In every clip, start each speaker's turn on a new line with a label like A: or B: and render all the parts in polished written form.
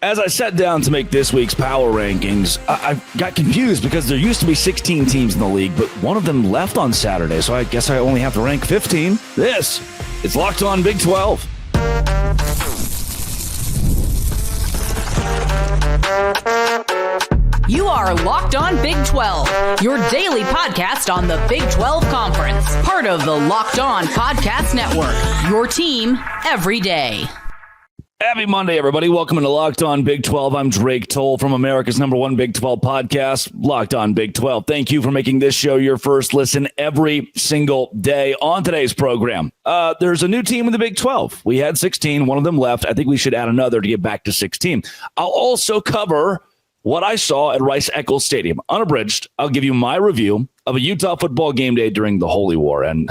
A: As I sat down to make this week's power rankings, I got confused because there used to be 16 teams in the league, but one of them left on Saturday, so I guess I only have to rank 15. This is Locked On Big 12.
B: You are Locked On Big 12, your daily podcast on the Big 12 Conference, part of the Locked On Podcast Network, your team every day.
A: Happy Monday, everybody. Welcome to Locked On Big 12. I'm Drake Toll from America's #1 Big 12 podcast, Locked On Big 12. Thank you for making this show your first listen every single day. On today's program, there's a new team in the Big 12. We had 16. One of them left. I think we should add another to get back to 16. I'll also cover what I saw at Rice-Eccles Stadium. Unabridged, I'll give you my review of a Utah football game day during the Holy War, and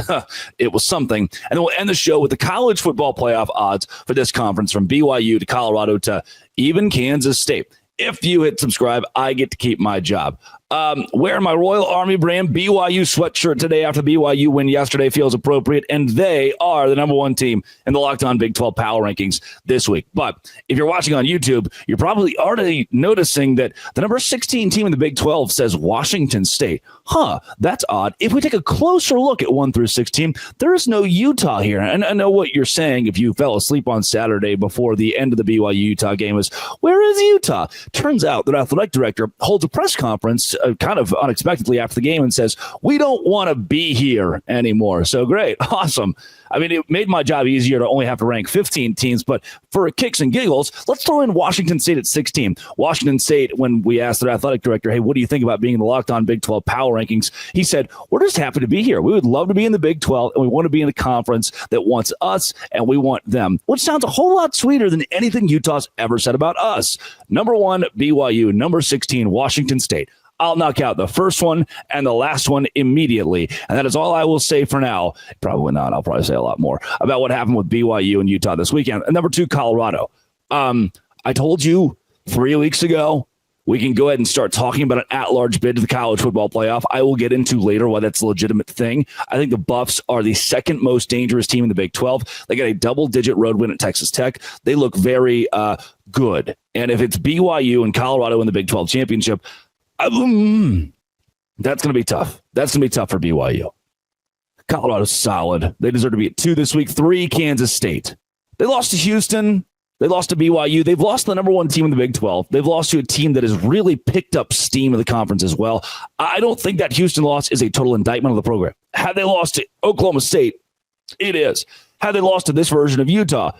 A: it was something. And then we'll end the show with the college football playoff odds for this conference from BYU to Colorado to even Kansas State. If you hit subscribe, I get to keep my job. Wearing my Royal Army brand BYU sweatshirt today after the BYU win yesterday feels appropriate, and they are the #1 team in the Locked On Big 12 Power Rankings this week. But if you're watching on YouTube, you're probably already noticing that the number 16 team in the Big 12 says Washington State. That's odd. If we take a closer look at 1 through 16, there is no Utah here. And I know what you're saying if you fell asleep on Saturday before the end of the BYU-Utah game is, where is Utah? Turns out their athletic director holds a press conference kind of unexpectedly after the game and says, we don't want to be here anymore. So great. Awesome. I mean, it made my job easier to only have to rank 15 teams, but for kicks and giggles, let's throw in Washington State at 16. Washington State, when we asked their athletic director, hey, what do you think about being in the Locked On Big 12 Power Rankings? He said, we're just happy to be here. We would love to be in the Big 12, and we want to be in a conference that wants us, and we want them, which sounds a whole lot sweeter than anything Utah's ever said about us. #1, BYU. Number 16, Washington State. I'll knock out the first one and the last one immediately. And that is all I will say for now. Probably not. I'll probably say a lot more about what happened with BYU and Utah this weekend. And #2, Colorado. I told you 3 weeks ago, we can go ahead and start talking about an at-large bid to the college football playoff. I will get into later why that's a legitimate thing. I think the Buffs are the second most dangerous team in the Big 12. They got a double-digit road win at Texas Tech. They look very good. And if it's BYU and Colorado in the Big 12 championship, that's going to be tough. That's going to be tough for BYU. Colorado's solid. They deserve to be at 2 this week. 3, Kansas State. They lost to Houston. They lost to BYU. They've lost to the #1 team in the Big 12. They've lost to a team that has really picked up steam in the conference as well. I don't think that Houston loss is a total indictment of the program. Had they lost to Oklahoma State, it is. Had they lost to this version of Utah,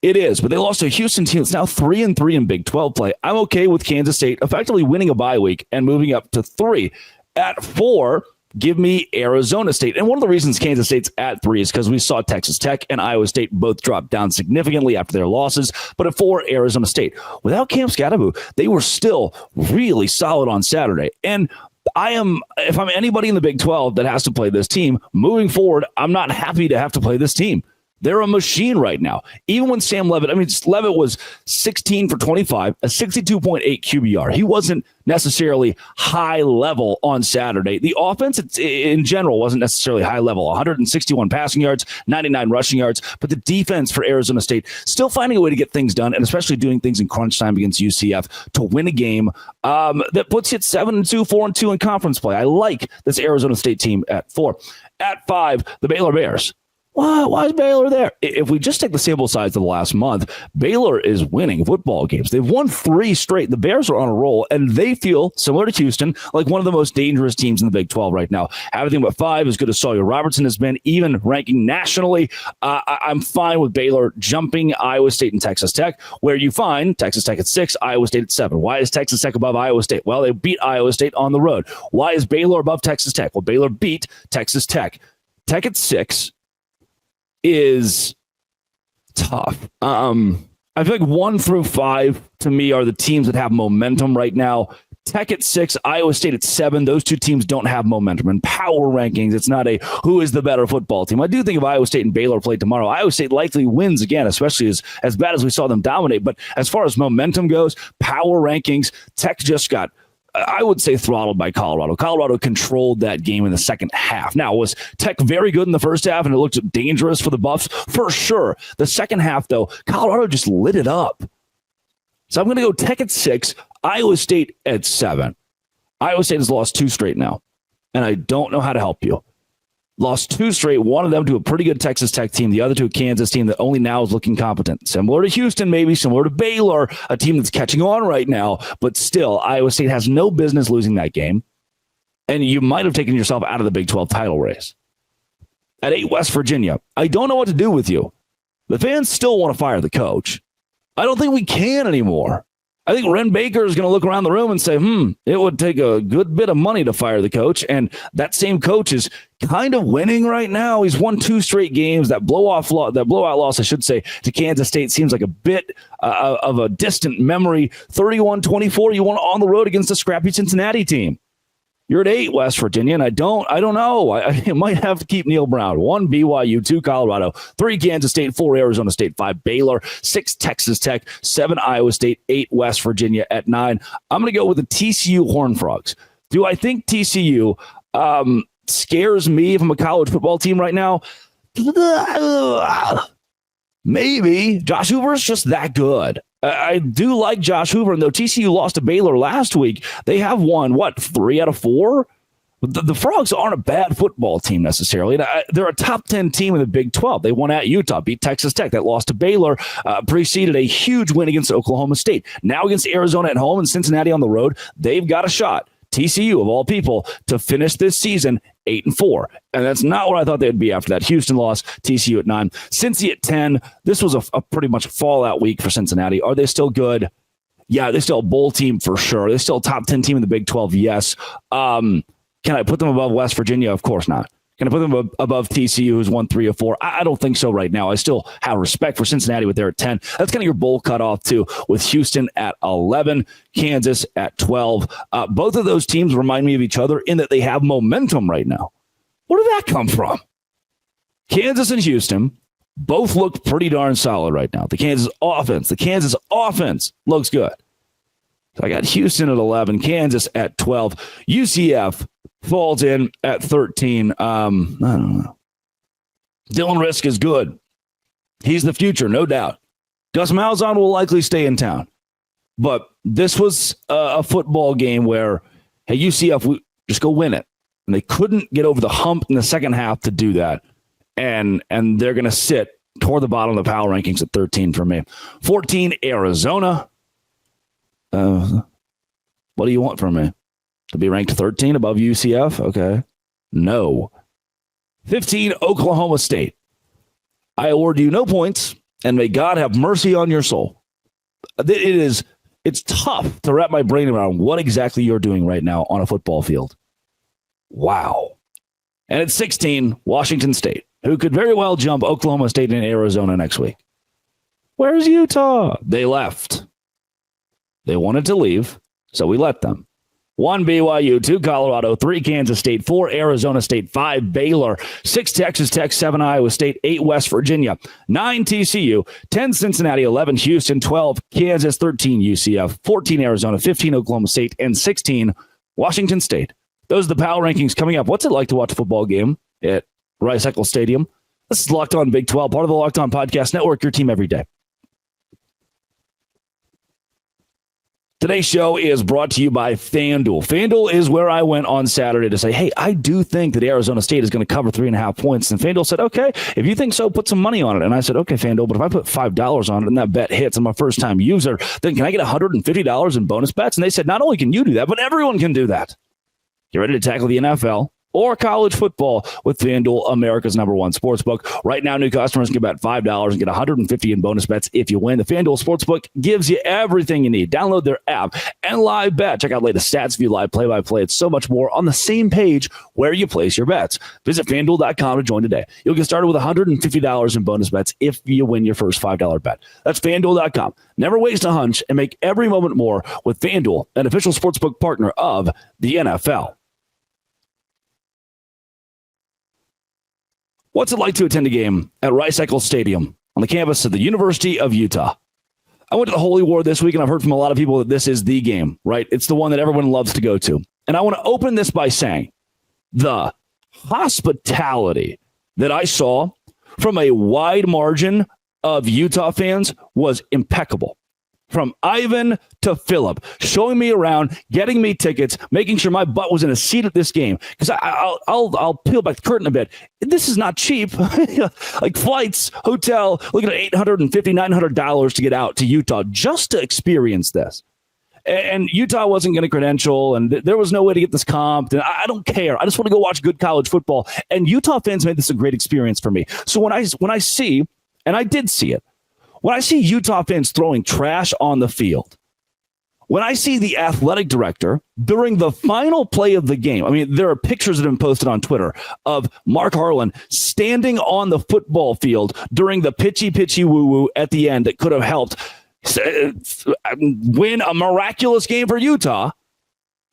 A: it is, but they lost to a Houston team that's now 3-3 in Big 12 play. I'm okay with Kansas State effectively winning a bye week and moving up to 3. At 4, give me Arizona State. And one of the reasons Kansas State's at 3 is because we saw Texas Tech and Iowa State both drop down significantly after their losses. But at 4, Arizona State. Without Cam Scatterbo, they were still really solid on Saturday. And if I'm anybody in the Big 12 that has to play this team, moving forward, I'm not happy to have to play this team. They're a machine right now. Even when Sam Leavitt, Leavitt was 16 for 25, a 62.8 QBR. He wasn't necessarily high level on Saturday. The offense in general wasn't necessarily high level. 161 passing yards, 99 rushing yards. But the defense for Arizona State still finding a way to get things done, and especially doing things in crunch time against UCF to win a game that puts you at 7-2, 4-2 in conference play. I like this Arizona State team at 4. At 5, the Baylor Bears. Why is Baylor there? If we just take the sample size of the last month, Baylor is winning football games. They've won 3 straight. The Bears are on a roll, and they feel, similar to Houston, like one of the most dangerous teams in the Big 12 right now. Everything but 5, as good as Sawyer Robertson has been, even ranking nationally. I'm fine with Baylor jumping Iowa State and Texas Tech, where you find Texas Tech at 6, Iowa State at 7. Why is Texas Tech above Iowa State? Well, they beat Iowa State on the road. Why is Baylor above Texas Tech? Well, Baylor beat Texas Tech. Tech at 6 is tough. I feel like 1 through 5 to me are the teams that have momentum right now. Tech at 6, Iowa State at 7. Those two teams don't have momentum. In power rankings, it's not a who is the better football team. I do think if Iowa State and Baylor play tomorrow, Iowa State likely wins again, especially as bad as we saw them dominate. But as far as momentum goes, power rankings, Tech just got, I would say, throttled by Colorado. Colorado controlled that game in the second half. Now, was Tech very good in the first half and it looked dangerous for the Buffs? For sure. The second half, though, Colorado just lit it up. So I'm going to go Tech at 6, Iowa State at 7. Iowa State has lost 2 straight now, and I don't know how to help you. Lost 2 straight, one of them to a pretty good Texas Tech team, the other to a Kansas team that only now is looking competent. Similar to Houston, maybe, similar to Baylor, a team that's catching on right now, but still, Iowa State has no business losing that game, and you might have taken yourself out of the Big 12 title race. At 8, West Virginia, I don't know what to do with you. The fans still want to fire the coach. I don't think we can anymore. I think Ren Baker is going to look around the room and say, it would take a good bit of money to fire the coach. And that same coach is kind of winning right now. He's won 2 straight games. That blowout loss, I should say, to Kansas State seems like a bit of a distant memory. 31-24, you won on the road against a scrappy Cincinnati team. You're at 8, West Virginia, and I don't know. I might have to keep Neil Brown. 1, BYU, 2, Colorado, 3, Kansas State, 4, Arizona State, 5, Baylor, 6, Texas Tech, 7, Iowa State, 8, West Virginia at 9. I'm going to go with the TCU Horned Frogs. Do I think TCU scares me if I'm a college football team right now? Maybe. Josh Hoover's just that good. I do like Josh Hoover, and though TCU lost to Baylor last week, they have won, 3 out of 4? The Frogs aren't a bad football team necessarily. They're a top 10 team in the Big 12. They won at Utah, beat Texas Tech. That lost to Baylor, preceded a huge win against Oklahoma State. Now against Arizona at home and Cincinnati on the road, they've got a shot. TCU, of all people, to finish this season 8-4. And that's not what I thought they'd be after that Houston loss. TCU at 9. Cincy at 10. This was a pretty much fallout week for Cincinnati. Are they still good? Yeah, they're still a bowl team for sure. They're still a top 10 team in the Big 12. Yes. Can I put them above West Virginia? Of course not. Can I put them above TCU, who's won 3 of 4? I don't think so right now. I still have respect for Cincinnati with their at 10. That's kind of your bowl cutoff, too, with Houston at 11, Kansas at 12. Both of those teams remind me of each other in that they have momentum right now. Where did that come from? Kansas and Houston both look pretty darn solid right now. The Kansas offense looks good. So I got Houston at 11, Kansas at 12, UCF falls in at 13. I don't know. Dylan Risk is good. He's the future, no doubt. Gus Malzahn will likely stay in town. But this was a football game where, hey, UCF, just go win it. And they couldn't get over the hump in the second half to do that. And they're going to sit toward the bottom of the power rankings at 13 for me. 14, Arizona. What do you want from me? To be ranked 13 above UCF? Okay. No. 15, Oklahoma State. I award you no points, and may God have mercy on your soul. It's tough to wrap my brain around what exactly you're doing right now on a football field. Wow. And at 16, Washington State, who could very well jump Oklahoma State and Arizona next week. Where's Utah? They left. They wanted to leave, so we let them. 1, BYU, 2, Colorado, 3, Kansas State, 4, Arizona State, 5, Baylor, 6, Texas Tech, 7, Iowa State, 8, West Virginia, 9, TCU, 10, Cincinnati, 11, Houston, 12, Kansas, 13, UCF, 14, Arizona, 15, Oklahoma State, and 16, Washington State. Those are the power rankings coming up. What's it like to watch a football game at Rice-Eccles Stadium? This is Locked On Big 12, part of the Locked On Podcast Network, your team every day. Today's show is brought to you by FanDuel. FanDuel is where I went on Saturday to say, hey, I do think that Arizona State is going to cover 3.5 points. And FanDuel said, okay, if you think so, put some money on it. And I said, okay, FanDuel, but if I put $5 on it and that bet hits, I'm a first-time user, then can I get $150 in bonus bets? And they said, not only can you do that, but everyone can do that. Get ready to tackle the NFL or college football with FanDuel, America's #1 sportsbook. Right now, new customers can bet $5 and get $150 in bonus bets if you win. The FanDuel Sportsbook gives you everything you need. Download their app and live bet. Check out latest stats, view live play-by-play. It's so much more on the same page where you place your bets. Visit FanDuel.com to join today. You'll get started with $150 in bonus bets if you win your first $5 bet. That's FanDuel.com. Never waste a hunch and make every moment more with FanDuel, an official sportsbook partner of the NFL. What's it like to attend a game at Rice-Eccles Stadium on the campus of the University of Utah? I went to the Holy War this week, and I've heard from a lot of people that this is the game, right? It's the one that everyone loves to go to. And I want to open this by saying the hospitality that I saw from a wide margin of Utah fans was impeccable. from Ivan to Philip, showing me around, getting me tickets, making sure my butt was in a seat at this game. Because I'll peel back the curtain a bit. This is not cheap. Like flights, hotel, looking at $850, $900 to get out to Utah just to experience this. And Utah wasn't going to credential, and there was no way to get this comped. And I don't care. I just want to go watch good college football. And Utah fans made this a great experience for me. So when I see, and I did see it, when I see Utah fans throwing trash on the field, when I see the athletic director during the final play of the game, I mean, there are pictures that have been posted on Twitter of Mark Harlan standing on the football field during the pitchy woo-woo at the end that could have helped win a miraculous game for Utah.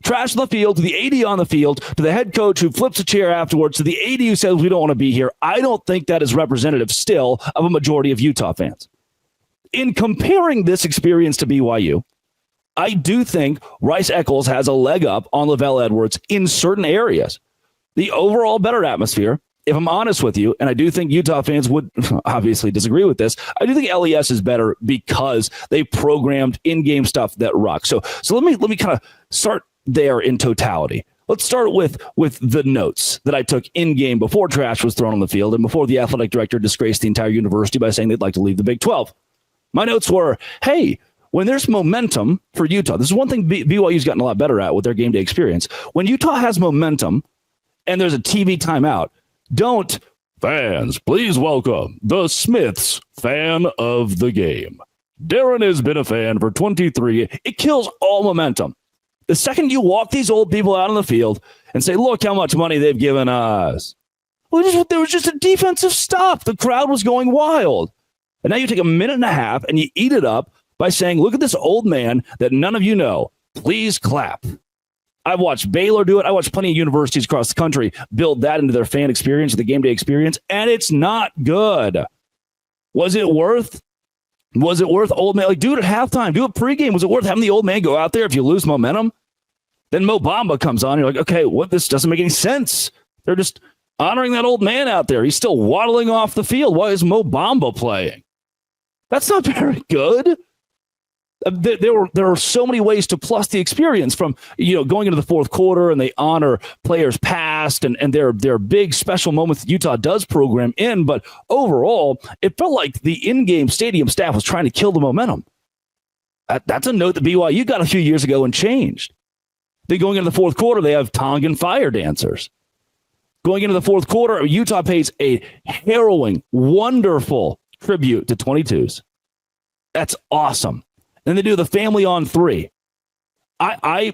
A: Trash on the field, to the AD on the field, to the head coach who flips a chair afterwards, to the AD who says we don't want to be here. I don't think that is representative still of a majority of Utah fans. In comparing this experience to BYU, I do think Rice Eccles has a leg up on Lavelle Edwards in certain areas. The overall better atmosphere, if I'm honest with you, and I do think Utah fans would obviously disagree with this, I do think LES is better because they programmed in-game stuff that rocks. So let me kind of start there in totality. Let's start with the notes that I took in-game before trash was thrown on the field and before the athletic director disgraced the entire university by saying they'd like to leave the Big 12. My notes were, hey, when there's momentum for Utah, this is one thing BYU's gotten a lot better at with their game day experience. When Utah has momentum and there's a TV timeout, don't fans, please welcome the Smiths fan of the game. Darren has been a fan for 23. It kills all momentum. The second you walk these old people out on the field and say, look how much money they've given us. Well, there was just a defensive stop. The crowd was going wild. And now you take a minute and a half and you eat it up by saying, look at this old man that none of you know. Please clap. I've watched Baylor do it. I watched plenty of universities across the country build that into their fan experience, the game day experience, and it's not good. Was it worth old man? Like, do it at halftime. Do it pregame. Was it worth having the old man go out there if you lose momentum? Then Mo Bamba comes on. You're like, okay, this doesn't make any sense. They're just honoring that old man out there. He's still waddling off the field. Why is Mo Bamba playing? That's not very good. There are so many ways to plus the experience from, going into the fourth quarter and they honor players past and there are big special moments that Utah does program in. But overall, it felt like the in-game stadium staff was trying to kill the momentum. That's a note that BYU got a few years ago and changed. Then going into the fourth quarter, they have Tongan fire dancers. Going into the fourth quarter, Utah pays a harrowing, wonderful tribute to 22s. That's awesome. And they do the family on three. I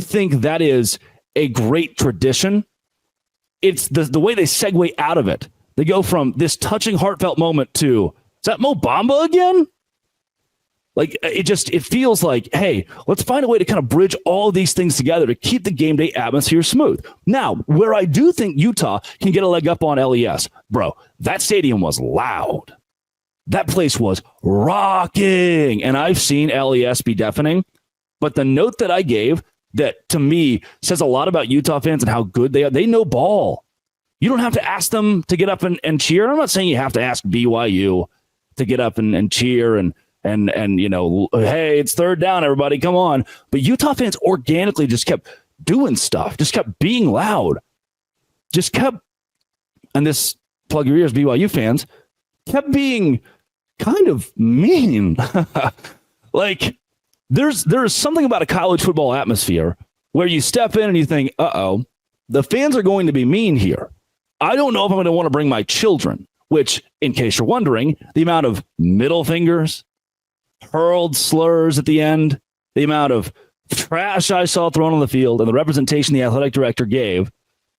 A: think that is a great tradition. It's the way they segue out of it. They go from this touching, heartfelt moment to, is that Mo Bamba again? Like, it feels like, hey, let's find a way to kind of bridge all of these things together to keep the game day atmosphere smooth. Now, where I do think Utah can get a leg up on LES, bro, that stadium was loud. That place was rocking. And I've seen LES be deafening. But the note that I gave that, to me, says a lot about Utah fans and how good they are, they know ball. You don't have to ask them to get up and cheer. I'm not saying you have to ask BYU to get up and cheer and hey, it's third down, everybody, come on. But Utah fans organically just kept doing stuff, just kept being loud, just kept, and this, plug your ears, BYU fans, kept being kind of mean. Like, there's something about a college football atmosphere where you step in and you think, uh-oh, the fans are going to be mean here. I don't know if I'm going to want to bring my children, which, in case you're wondering, the amount of middle fingers, hurled slurs at the end, the amount of trash I saw thrown on the field, and the representation the athletic director gave,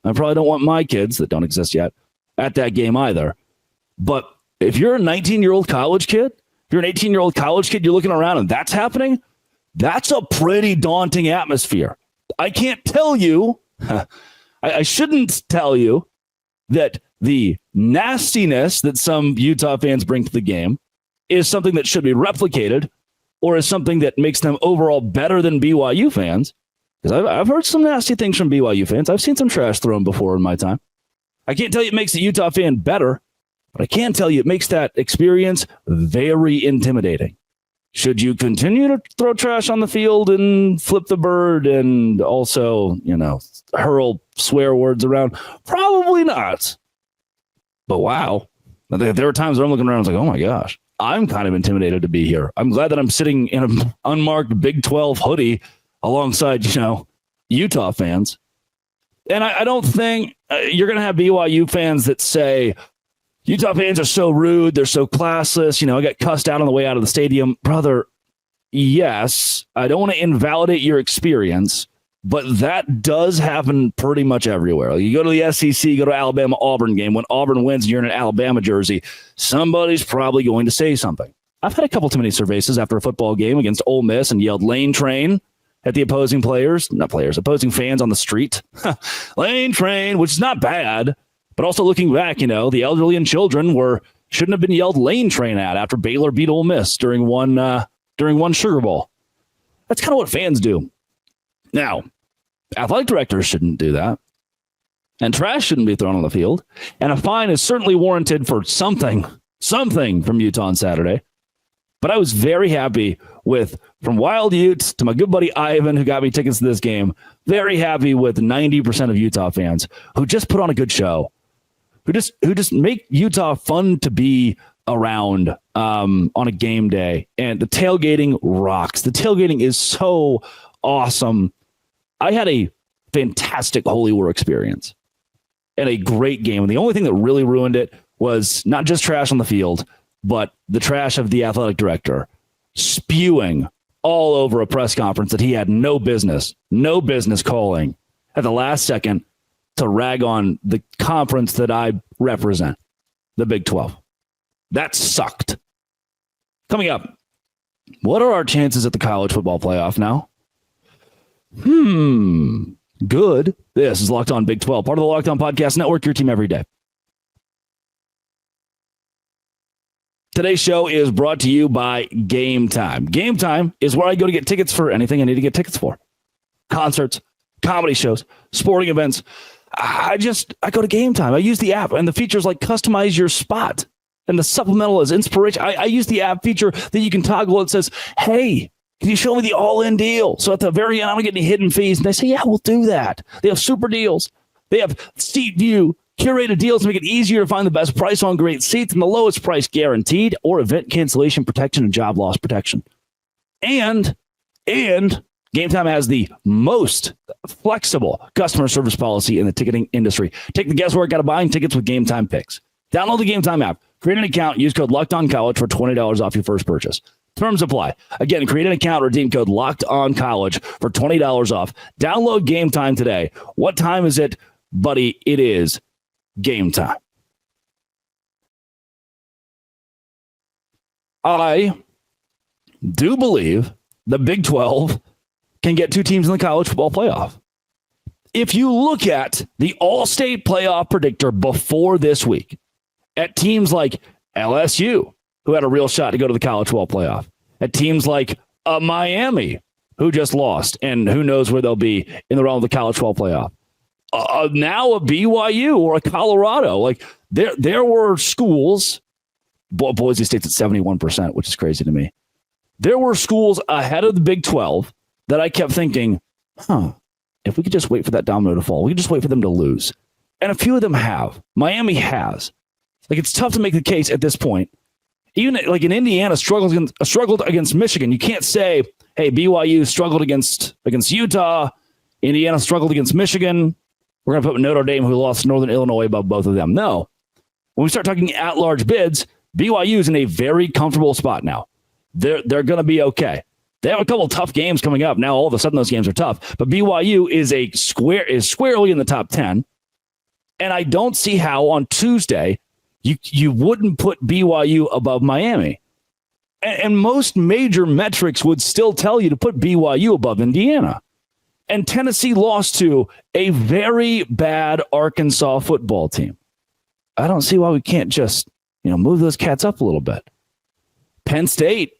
A: I probably don't want my kids, that don't exist yet, at that game either. But if you're a 19-year-old college kid, if you're an 18-year-old college kid, you're looking around and that's happening, that's a pretty daunting atmosphere. I can't tell you, I shouldn't tell you that the nastiness that some Utah fans bring to the game is something that should be replicated or is something that makes them overall better than BYU fans. Because I've heard some nasty things from BYU fans. I've seen some trash thrown before in my time. I can't tell you it makes the Utah fan better, but I can tell you it makes that experience very intimidating. Should you continue to throw trash on the field and flip the bird and also, hurl swear words around? Probably not. But wow. There are times where I'm looking around and I was like, oh my gosh, I'm kind of intimidated to be here. I'm glad that I'm sitting in an unmarked Big 12 hoodie alongside, Utah fans. And I don't think you're going to have BYU fans that say, Utah fans are so rude. They're so classless. I got cussed out on the way out of the stadium. Brother, yes, I don't want to invalidate your experience, but that does happen pretty much everywhere. You go to the SEC, you go to Alabama-Auburn game. When Auburn wins and you're in an Alabama jersey, somebody's probably going to say something. I've had a couple too many cervezas after a football game against Ole Miss and yelled lane train at the opposing opposing fans on the street. Lane train, which is not bad. But also looking back, the elderly and children shouldn't have been yelled lane train at after Baylor beat Ole Miss during one Sugar Bowl. That's kind of what fans do. Now, athletic directors shouldn't do that. And trash shouldn't be thrown on the field. And a fine is certainly warranted for something from Utah on Saturday. But I was very happy from Wild Utes to my good buddy Ivan, who got me tickets to this game, very happy with 90% of Utah fans who just put on a good show. Who just make Utah fun to be around on a game day. And the tailgating rocks. The tailgating is so awesome. I had a fantastic Holy War experience and a great game. And the only thing that really ruined it was not just trash on the field, but the trash of the athletic director spewing all over a press conference that he had no business calling at the last second to rag on the conference that I represent, the Big 12. That sucked. Coming up, what are our chances at the college football playoff now? Good. This is Locked On Big 12, part of the Locked On Podcast Network, your team every day. Today's show is brought to you by Game Time. Game Time is where I go to get tickets for anything I need to get tickets for. Concerts, comedy shows, sporting events. I go to Game Time. I use the app, and the features like customize your spot, and the supplemental is inspiration. I use the app feature that you can toggle. It says, hey, can you show me the all-in deal? So at the very end, I don't get any hidden fees. And they say, yeah, we'll do that. They have super deals. They have seat view, curated deals to make it easier to find the best price on great seats and the lowest price guaranteed, or event cancellation protection and job loss protection. And Game Time has the most flexible customer service policy in the ticketing industry. Take the guesswork out of buying tickets with Game Time picks. Download the Game Time app, create an account, use code LOCKEDONCollege for $20 off your first purchase. Terms apply. Again, create an account, redeem code LOCKEDONCollege for $20 off. Download Game Time today. What time is it, buddy? It is Game Time. I do believe the Big 12 can get two teams in the college football playoff. If you look at the all-state playoff predictor before this week, at teams like LSU, who had a real shot to go to the college football playoff, at teams like Miami, who just lost, and who knows where they'll be in the realm of the college football playoff. Now a BYU or a Colorado. Like there were schools, Boise State's at 71%, which is crazy to me. There were schools ahead of the Big 12 that I kept thinking, if we could just wait for that domino to fall, we could just wait for them to lose. And a few of them have. Miami has. Like, it's tough to make the case at this point. Even like in Indiana struggled against Michigan. You can't say, hey, BYU struggled against Utah. Indiana struggled against Michigan. We're going to put Notre Dame, who lost Northern Illinois, above both of them. No. When we start talking at-large bids, BYU is in a very comfortable spot now. They're going to be okay. They have a couple of tough games coming up. Now, all of a sudden, those games are tough. But BYU is squarely in the top 10. And I don't see how on Tuesday you wouldn't put BYU above Miami. And most major metrics would still tell you to put BYU above Indiana. And Tennessee lost to a very bad Arkansas football team. I don't see why we can't just, move those cats up a little bit. Penn State.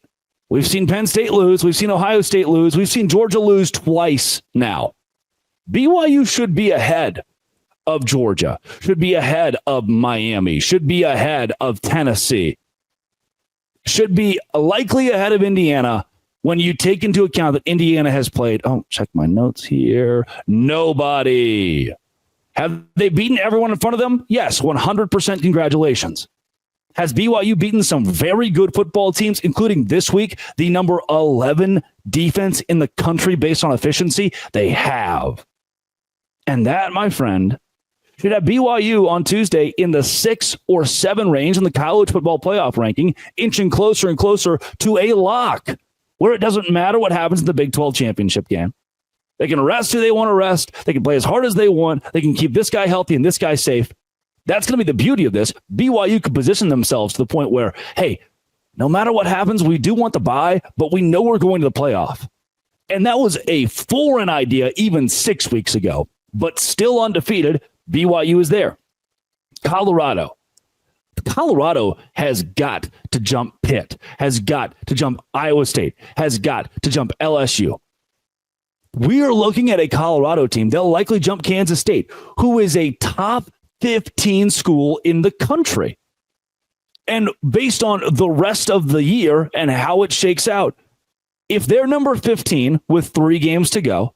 A: We've seen Penn State lose. We've seen Ohio State lose. We've seen Georgia lose twice now. BYU should be ahead of Georgia, should be ahead of Miami, should be ahead of Tennessee. should be likely ahead of Indiana when you take into account that Indiana has played, check my notes here, nobody. Have they beaten everyone in front of them? Yes, 100% congratulations. Has BYU beaten some very good football teams, including this week, the number 11 defense in the country based on efficiency? They have. And that, my friend, should have BYU on Tuesday in the 6 or 7 range in the college football playoff ranking, inching closer and closer to a lock, where it doesn't matter what happens in the Big 12 championship game. They can arrest who they want to arrest. They can play as hard as they want. They can keep this guy healthy and this guy safe. That's going to be the beauty of this. BYU could position themselves to the point where, hey, no matter what happens, we do want the bye, but we know we're going to the playoff. And that was a foreign idea even 6 weeks ago, but still undefeated. BYU is there. Colorado has got to jump Pitt, has got to jump Iowa State, has got to jump LSU. We are looking at a Colorado team. They'll likely jump Kansas State, who is a top 15 school in the country. And based on the rest of the year and how it shakes out, if they're number 15 with 3 games to go,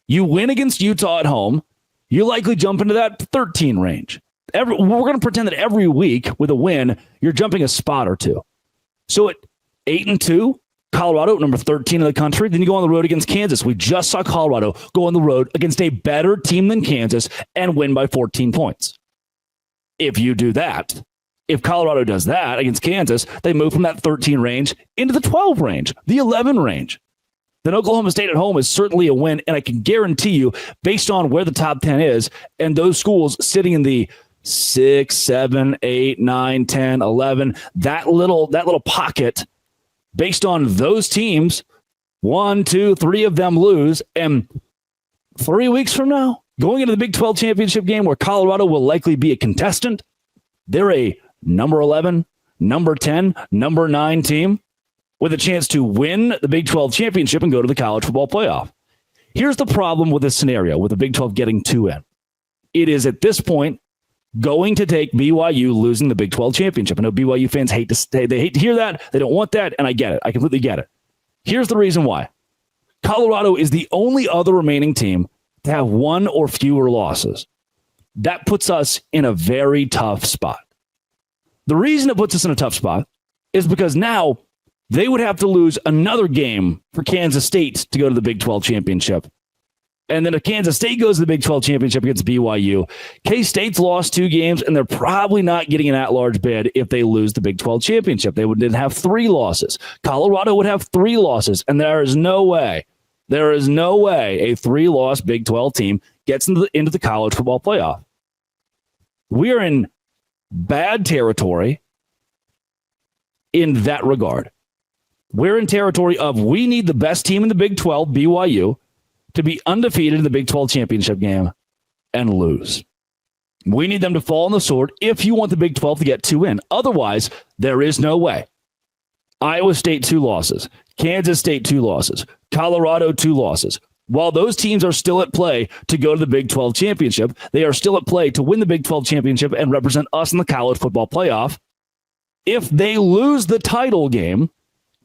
A: you win against Utah at home, you likely jump into that 13 range. We're going to pretend that every week with a win, you're jumping a spot or two. So at 8-2, Colorado, number 13 in the country. Then you go on the road against Kansas. We just saw Colorado go on the road against a better team than Kansas and win by 14 points. If you do that, if Colorado does that against Kansas, they move from that 13 range into the 12 range, the 11 range. Then Oklahoma State at home is certainly a win, and I can guarantee you, based on where the top 10 is, and those schools sitting in the 6, 7, 8, 9, 10, 11, that little pocket, based on those teams, 1, 2, 3 of them lose, and 3 weeks from now, going into the Big 12 championship game where Colorado will likely be a contestant, they're a number 11, number 10, number 9 team with a chance to win the Big 12 championship and go to the college football playoff. Here's the problem with this scenario, with the Big 12 getting 2 in. It is at this point going to take BYU losing the Big 12 championship. I know BYU fans hate to hear that. They don't want that, and I get it. I completely get it. Here's the reason why. Colorado is the only other remaining team to have 1 or fewer losses. That puts us in a very tough spot. The reason it puts us in a tough spot is because now they would have to lose another game for Kansas State to go to the Big 12 championship. And then if Kansas State goes to the Big 12 championship against BYU, K-State's lost 2 games, and they're probably not getting an at-large bid if they lose the Big 12 championship. They would then have 3 losses. Colorado would have 3 losses, and there is no way a 3-loss Big 12 team gets into the college football playoff. We're in bad territory in that regard. We're in territory of we need the best team in the Big 12, BYU, to be undefeated in the Big 12 championship game and lose. We need them to fall on the sword if you want the Big 12 to get 2 in. Otherwise, there is no way. Iowa State 2 losses. Kansas State 2 losses. Colorado 2 losses. While those teams are still at play to go to the Big 12 championship, they are still at play to win the Big 12 championship and represent us in the college football playoff. If they lose the title game,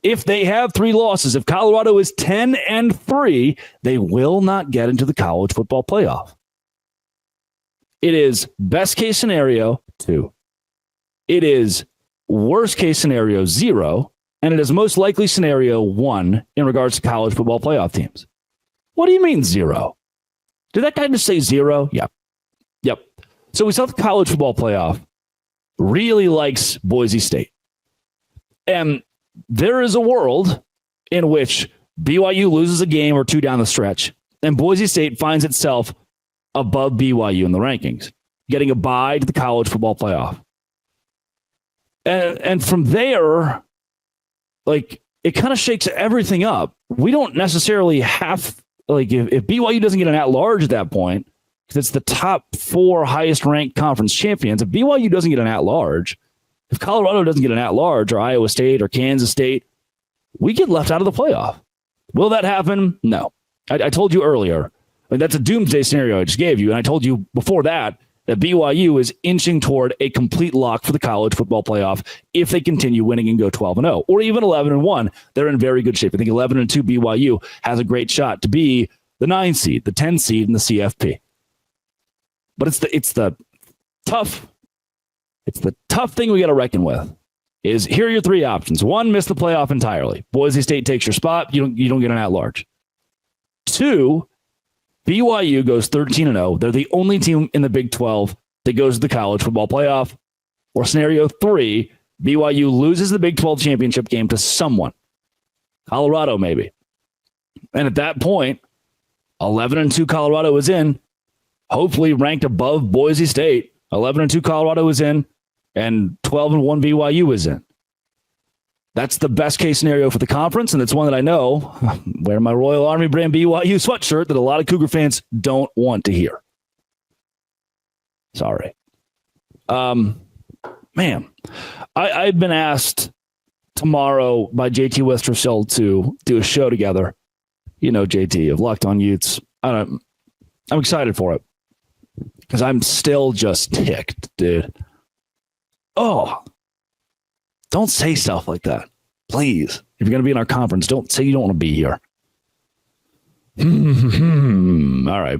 A: if they have 3 losses, if Colorado is 10-3, they will not get into the college football playoff. It is best case scenario 2. It is worst case scenario 0. And it is most likely scenario 1 in regards to college football playoff teams. What do you mean 0? Did that guy just say 0? Yep. So we saw the college football playoff really likes Boise State. And there is a world in which BYU loses a game or 2 down the stretch, and Boise State finds itself above BYU in the rankings, getting a bye to the college football playoff. And from there, it kind of shakes everything up. We don't necessarily have, if BYU doesn't get an at-large at that point, because it's the top 4 highest-ranked conference champions, if BYU doesn't get an at-large, if Colorado doesn't get an at-large, or Iowa State, or Kansas State, we get left out of the playoff. Will that happen? No. I told you earlier. That's a doomsday scenario I just gave you, and I told you before that, that BYU is inching toward a complete lock for the college football playoff if they continue winning and go 12-0 or even 11-1. They're in very good shape. I think 11-2 BYU has a great shot to be the 9 seed, the 10 seed in the CFP. But it's the tough thing we got to reckon with. Is here are your 3 options. 1, miss the playoff entirely. Boise State takes your spot. You don't get an at-large. 2, BYU goes 13-0. They're the only team in the Big 12 that goes to the college football playoff. Or scenario 3, BYU loses the Big 12 championship game to someone. Colorado, maybe. And at that point, 11-2 Colorado is in, hopefully ranked above Boise State. 11-2 Colorado is in, and 12-1 BYU is in. That's the best case scenario for the conference, and it's one that I know, wearing my Royal Army brand BYU sweatshirt, that a lot of Cougar fans don't want to hear. Sorry. Man, I've been asked tomorrow by JT Westerfield to do a show together. You know JT of Locked On Utes. I'm excited for it because I'm still just ticked, dude. Oh, don't say stuff like that. Please. If you're going to be in our conference, don't say you don't want to be here. All right.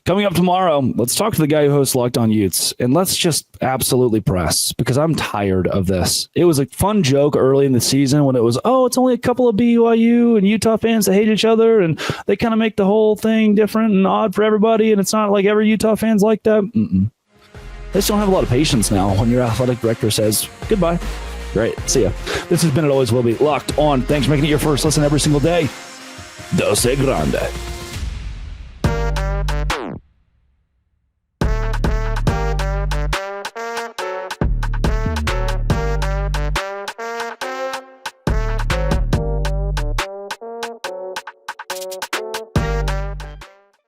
A: Coming up tomorrow, let's talk to the guy who hosts Locked On Utes, and let's just absolutely press because I'm tired of this. It was a fun joke early in the season when it was, it's only a couple of BYU and Utah fans that hate each other, and they kind of make the whole thing different and odd for everybody, and it's not like every Utah fan's like that. They just don't have a lot of patience now when your athletic director says, goodbye. Great. See ya. This has been It Always Will Be Locked On. Thanks for making it your first listen every single day. Dose Grande.